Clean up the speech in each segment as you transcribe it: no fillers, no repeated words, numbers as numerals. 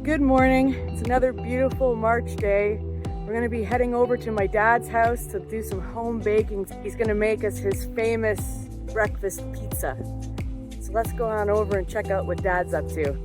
Good morning. It's another beautiful March day. We're going to be heading over to my dad's house to do some home baking. He's going to make us his famous breakfast pizza. So let's go on over and check out what Dad's up to.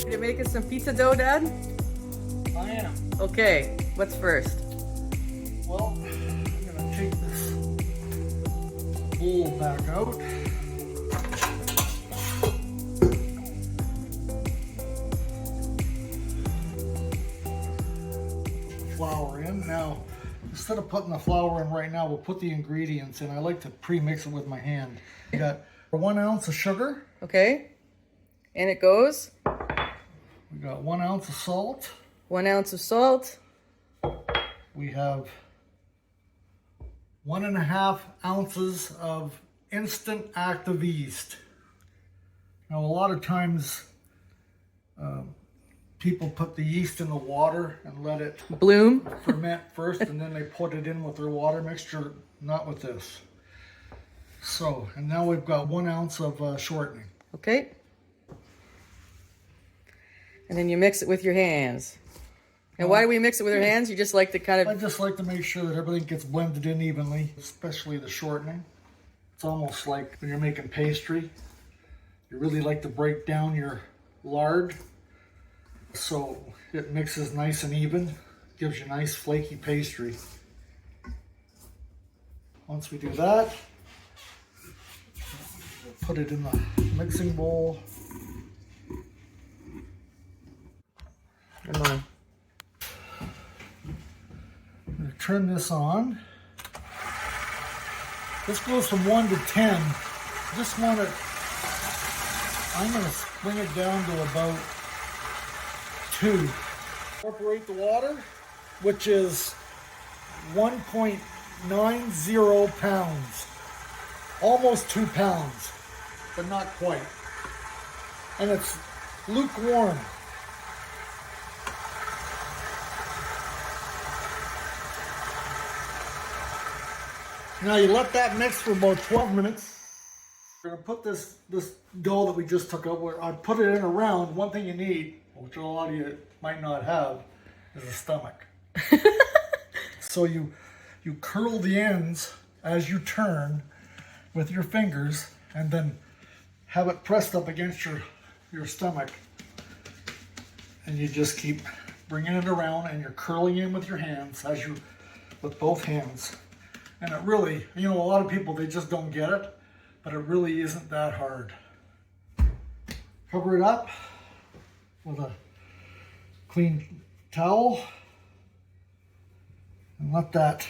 You make us some pizza dough, Dad? I am. Okay, what's first? Well, I'm gonna take this bowl back out. Flour in. Now, instead of putting the flour in right now, we'll put the ingredients in. I like to pre-mix it with my hand. I got 1 ounce of sugar. Okay, and it goes? We got 1 ounce of salt. 1 ounce of salt. We have 1.5 ounces of instant active yeast. Now, a lot of times people put the yeast in the water and let it Bloom. ferment first, and then they put it in with their water mixture. Not with this. So, and now we've got 1 ounce of shortening. Okay. And then you mix it with your hands. And why do we mix it with our hands? You just like to kind I of... just like to make sure that everything gets blended in evenly, especially the shortening. It's almost like when you're making pastry. You really like to break down your lard so it mixes nice and even, gives you nice flaky pastry. Once we do that, we'll put it in the mixing bowl. Come on. I'm going to turn this on. This goes from 1 to 10. Just want it, I'm going to bring it down to about 2. Incorporate the water, which is 1.90 pounds. Almost 2 pounds, but not quite. And it's lukewarm. Now you let that mix for about 12 minutes. We're gonna put this dough that we just took out, where I put it in a round. One thing you need, which a lot of you might not have, is a stomach. So you curl the ends as you turn with your fingers, and then have it pressed up against your stomach. And you just keep bringing it around, and you're curling in with your hands with both hands. And it really, a lot of people, they just don't get it, but it really isn't that hard. Cover it up with a clean towel and let that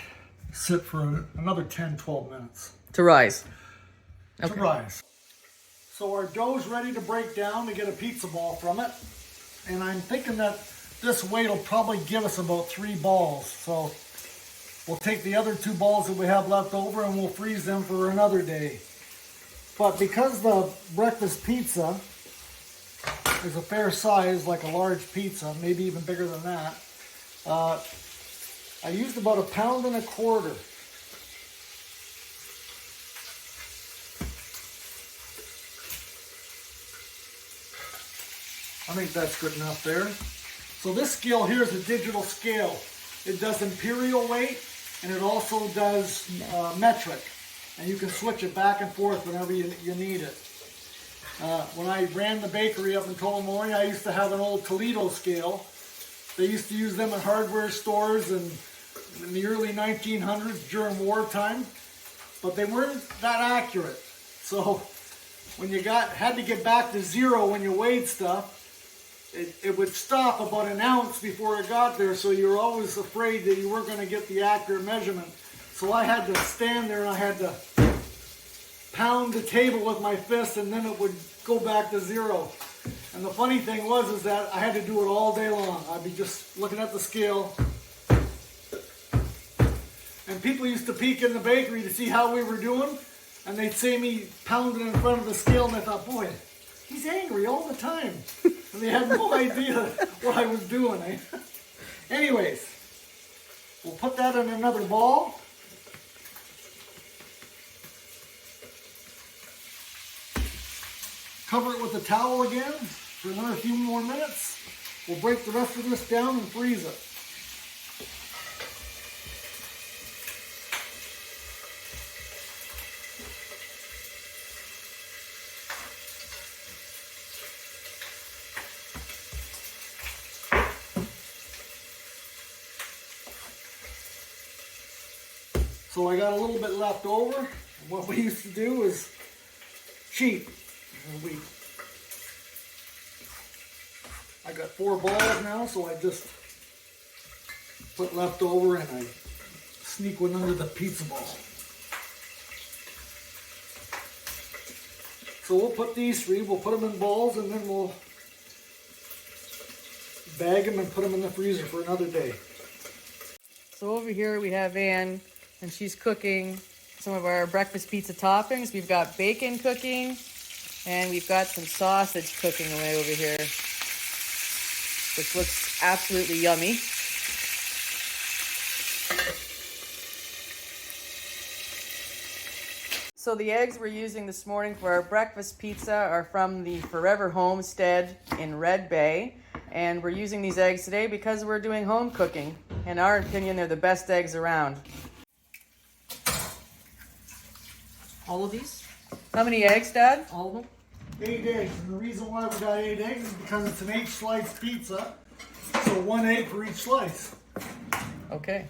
sit for another 10-12 minutes. To rise. Okay. To rise. So our dough's ready to break down to get a pizza ball from it. And I'm thinking that this weight will probably give us about 3 balls. So we'll take the other 2 balls that we have left over and we'll freeze them for another day. But because the breakfast pizza is a fair size, like a large pizza, maybe even bigger than that, I used about 1.25 pounds. I think that's good enough there. So this scale here is a digital scale. It does imperial weight, and it also does metric, and you can switch it back and forth whenever you need it. When I ran the bakery up in Tobermory, I used to have an old Toledo scale. They used to use them in hardware stores in the early 1900s during wartime, but they weren't that accurate. So when you had to get back to 0 when you weighed stuff, it would stop about 1 ounce before it got there, so you were always afraid that you weren't going to get the accurate measurement. So I had to stand there and I had to pound the table with my fist, and then it would go back to 0. And the funny thing was that I had to do it all day long. I'd be just looking at the scale And people used to peek in the bakery to see how we were doing, and they'd see me pounding in front of the scale, and I thought, boy, he's angry all the time. And they had no idea what I was doing. Eh? Anyways, we'll put that in another ball. Cover it with a towel again for another few more minutes. We'll break the rest of this down and freeze it. So I got a little bit left over. And what we used to do is cheat. I got 4 balls now, so I just put left over and I sneak one under the pizza ball. So we'll put these 3, we'll put them in balls, and then we'll bag them and put them in the freezer for another day. So over here we have Ann, and she's cooking some of our breakfast pizza toppings. We've got bacon cooking, and we've got some sausage cooking away over here, which looks absolutely yummy. So the eggs we're using this morning for our breakfast pizza are from the Forever Homestead in Red Bay. And we're using these eggs today because we're doing home cooking. In our opinion, they're the best eggs around. All of these? How many eggs, Dad? All of them? 8 eggs, and the reason why we got 8 eggs is because it's an 8-slice pizza, so 1 egg for each slice. Okay.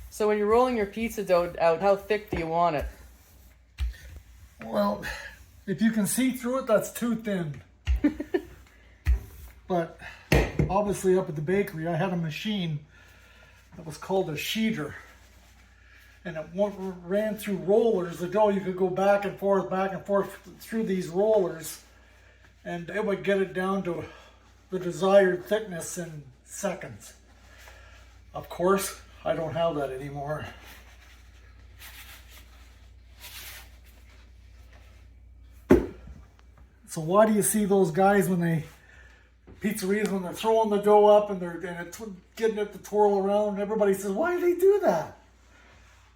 So when you're rolling your pizza dough out, how thick do you want it? Well, if you can see through it, that's too thin. But obviously up at the bakery, I had a machine that was called a sheeter. And it ran through rollers. The dough, you could go back and forth through these rollers. And it would get it down to the desired thickness in seconds. Of course, I don't have that anymore. So why do you see those guys when they pizzerias when they're throwing the dough up and it's getting it to twirl around? Everybody says, why do they do that?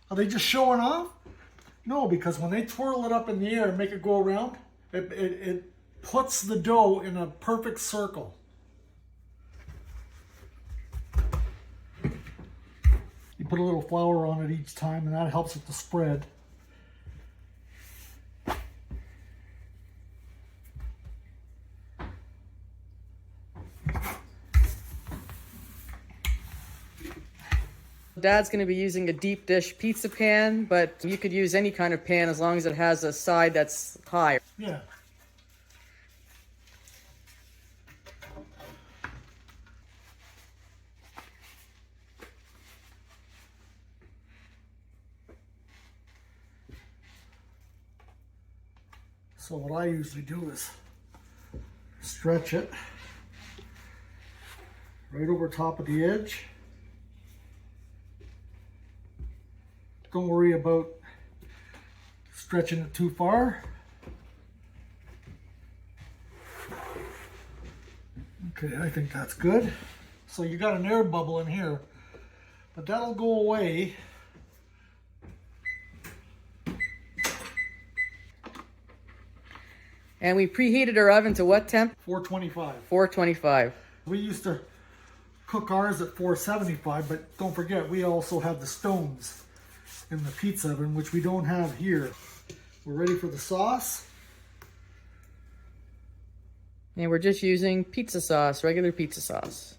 Are they just showing off? No, because when they twirl it up in the air and make it go around, it puts the dough in a perfect circle. You put a little flour on it each time, and that helps with the spread. Dad's going to be using a deep dish pizza pan, but you could use any kind of pan as long as it has a side that's high. Yeah. So what I usually do is stretch it right over top of the edge. Don't worry about stretching it too far. Okay, I think that's good. So you got an air bubble in here, but that'll go away. And we preheated our oven to what temp? 425. 425. We used to cook ours at 475, but don't forget, we also have the stones in the pizza oven, which we don't have here. We're ready for the sauce. And we're just using pizza sauce, regular pizza sauce.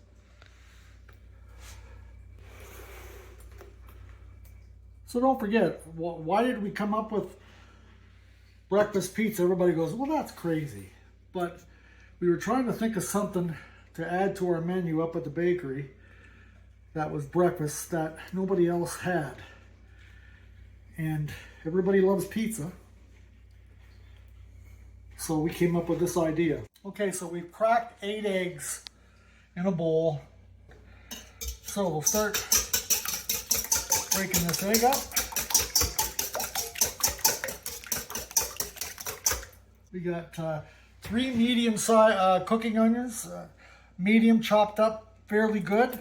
So don't forget, why did we come up with breakfast pizza? Everybody goes, well, that's crazy. But we were trying to think of something to add to our menu up at the bakery that was breakfast that nobody else had. And everybody loves pizza. So we came up with this idea. Okay, so we've cracked 8 eggs in a bowl. So we'll start breaking this egg up. We got 3 medium size cooking onions, medium chopped up fairly good.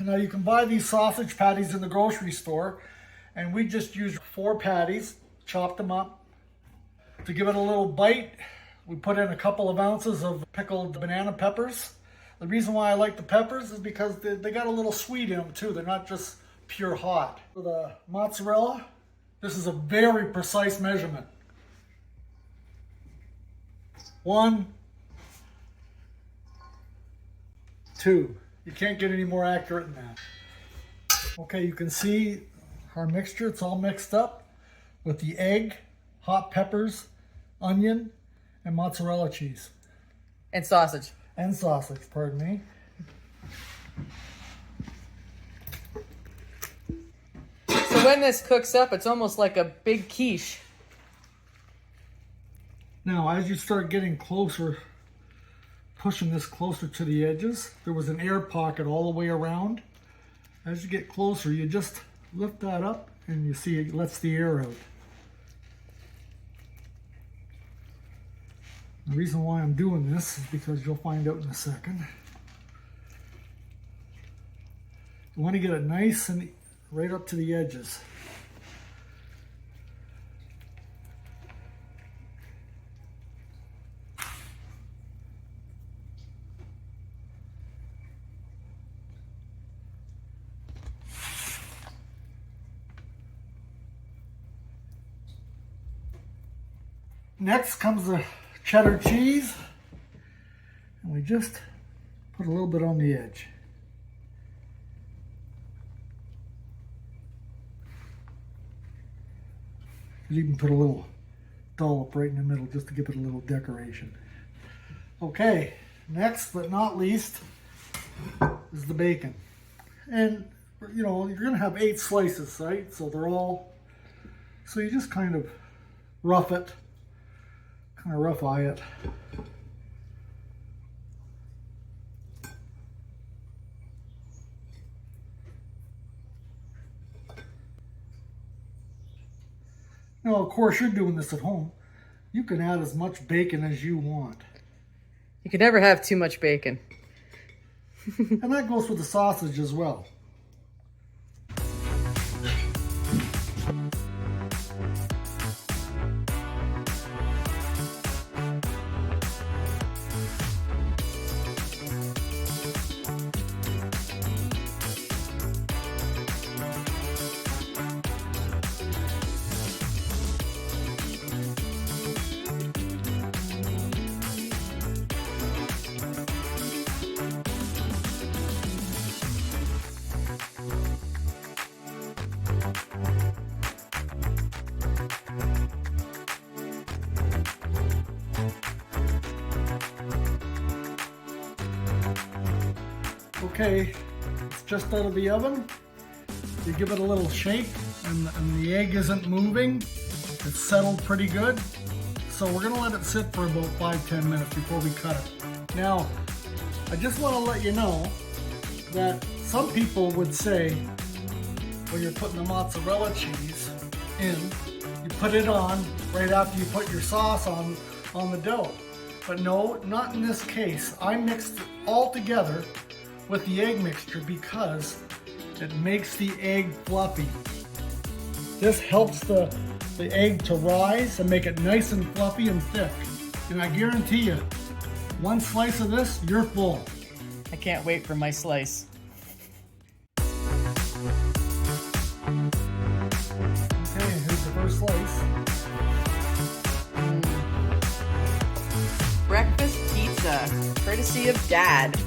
Now you can buy these sausage patties in the grocery store, and we just used 4 patties, chopped them up. To give it a little bite, we put in a couple of ounces of pickled banana peppers. The reason why I like the peppers is because they got a little sweet in them too. They're not just pure hot. For the mozzarella, this is a very precise measurement. 1, 2. You can't get any more accurate than that. Okay, you can see our mixture. It's all mixed up with the egg, hot peppers, onion, and mozzarella cheese. And sausage. And sausage, pardon me. So when this cooks up, it's almost like a big quiche. Now, as you start getting closer, pushing this closer to the edges, there was an air pocket all the way around. As you get closer, you just lift that up and you see it lets the air out. The reason why I'm doing this is because you'll find out in a second. You want to get it nice and right up to the edges. Next comes the cheddar cheese, and we just put a little bit on the edge. You can put a little dollop right in the middle just to give it a little decoration. Okay, next but not least is the bacon. And you know, you're gonna have 8 slices, right? So you just kind of rough it. Kind of rough eye it. Now, of course, you're doing this at home. You can add as much bacon as you want. You can never have too much bacon. And that goes with the sausage as well. Okay, it's just out of the oven. You give it a little shake and the egg isn't moving. It's settled pretty good. So we're gonna let it sit for about 5-10 minutes before we cut it. Now, I just wanna let you know that some people would say when you're putting the mozzarella cheese in, you put it on right after you put your sauce on the dough. But no, not in this case. I mixed it all together with the egg mixture because it makes the egg fluffy. This helps the egg to rise and make it nice and fluffy and thick. And I guarantee you, 1 slice of this, you're full. I can't wait for my slice. Okay, here's the first slice. Breakfast pizza, courtesy of Dad.